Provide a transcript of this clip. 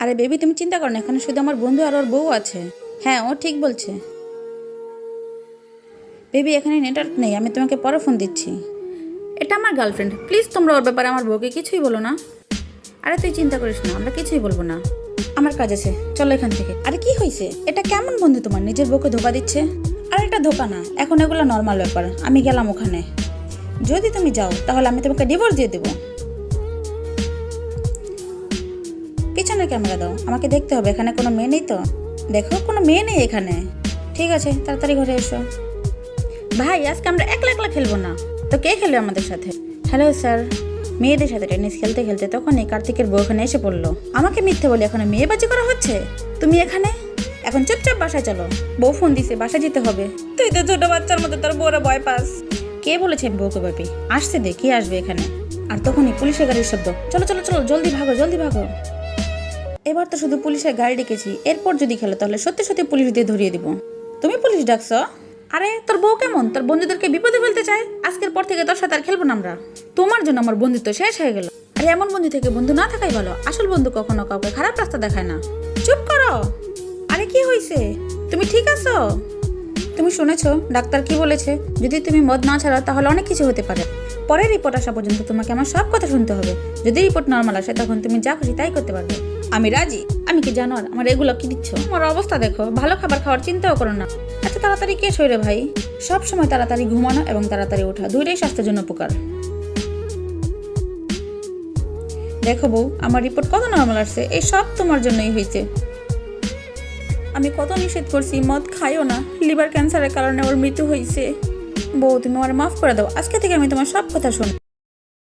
আরে বেবি, তুমি চিন্তা করো না, এখানে শুধু আমার বন্ধু আর ওর বউ আছে। হ্যাঁ, ও ঠিক বলছে। বেবি, এখানে নেটওয়ার্ক নেই, আমি তোমাকে পরে ফোন দিচ্ছি। এটা আমার গার্লফ্রেন্ড, প্লিজ তোমরা ওর ব্যাপারে আমার বউকে কিছুই বলো না। আরে তুই চিন্তা করিস না, আমরা কিছুই বলবো না। আমার কাজ আছে, চলো এখান থেকে। আরে কি হয়েছে? এটা কেমন বন্ধু তোমার, নিজের বউকে ধোকা দিচ্ছে? আর এটা ধোকা না, এখন এগুলো নর্মাল ব্যাপার। আমি গেলাম ওখানে, যদি তুমি যাও তাহলে আমি তোমাকে ডিভোর্স দিয়ে দেবো। পিছনে ক্যামেরা দাও, আমাকে দেখতে হবে এখানে কোনো মেয়ে নেই তো। দেখো, কোনো মেয়ে নেই এখানে। ঠিক আছে, তাড়াতাড়ি ঘরে এসো। ভাই, আজকে আমরা একলা একলা খেলবো না তো কে খেলবে আমাদের সাথে? Hello sir. মেয়েদের সাথে টেনিস খেলতে খেলতে তখনই কার্তিকের বউ এখানে এসে পড়লো। আমাকে মিথ্যে বলে এখন মেয়েবাজি করা হচ্ছে। তুমি এখানে এখন চুপচাপ বাসায় চলো। বউ ফোন দিছে, বাসায় যেতে হবে। তুই তো ছোট বাচ্চার মতো তোর বউরা ভয় পাস। কে বলেছে আমি বউকে ভয় পাই? আসছে দে, কে আসবে এখানে? আর তখনই পুলিশের গাড়ির শব্দ। চলো চলো চলো, জলদি ভাগো জলদি ভাগো। এবার তো শুধু পুলিশের গাড়ি ডেকেছি, এরপর যদি খেলো তাহলে সত্যি সত্যি পুলিশ দিয়ে ধরিয়ে দিব। তুমি পুলিশ ডাকছো? আরে তোর বউ কেমন, তোর বন্ধুদেরকে বিপদে ফেলতে চায়। আজকের পর থেকে তোর সাথে আর খেলবো না আমরা। তোমার জন্য আমার বন্ধুত্ব শেষ হয়ে গেল। আরে এমন বন্ধু থেকে বন্ধু না থাকাই ভালো। আসল বন্ধু কখনো কাউকে খারাপ রাস্তা দেখায় না। চুপ করো। আরে কি হয়েছে? তুমি ঠিক আছো? তুমি শুনেছো ডাক্তার কি বলেছে? যদি তুমি মদ না ছাড়াও তাহলে অনেক কিছু হতে পারে। পরের রিপোর্ট আসা পর্যন্ত তোমাকে আমার সব কথা শুনতে হবে। যদি রিপোর্ট নর্মাল আসে তখন তুমি যা খুশি তাই করতে পারবে। আমি রাজি। আমি কি জানো আমার এগুলো কি দিচ্ছ? আমার অবস্থা দেখো, ভালো খাবার খাওয়ার চিন্তাও করো না। এত তাড়াতাড়ি কে শরীরে ভাই? সব সময় তাড়াতাড়ি ঘুমানো এবং তাড়াতাড়ি ওঠা দুইটাই স্বাস্থ্যের জন্য উপকার। দেখো বউ, আমার রিপোর্ট কত নর্মাল আসছে। এই সব তোমার জন্যই হয়েছে। আমি কত নিষেধ করছি মদ খাইও না, লিভার ক্যান্সারের কারণে ওর মৃত্যু হয়েছে। বউ, তুমি আমার মাফ করে দাও, আজকে থেকে আমি তোমার সব কথা শুন।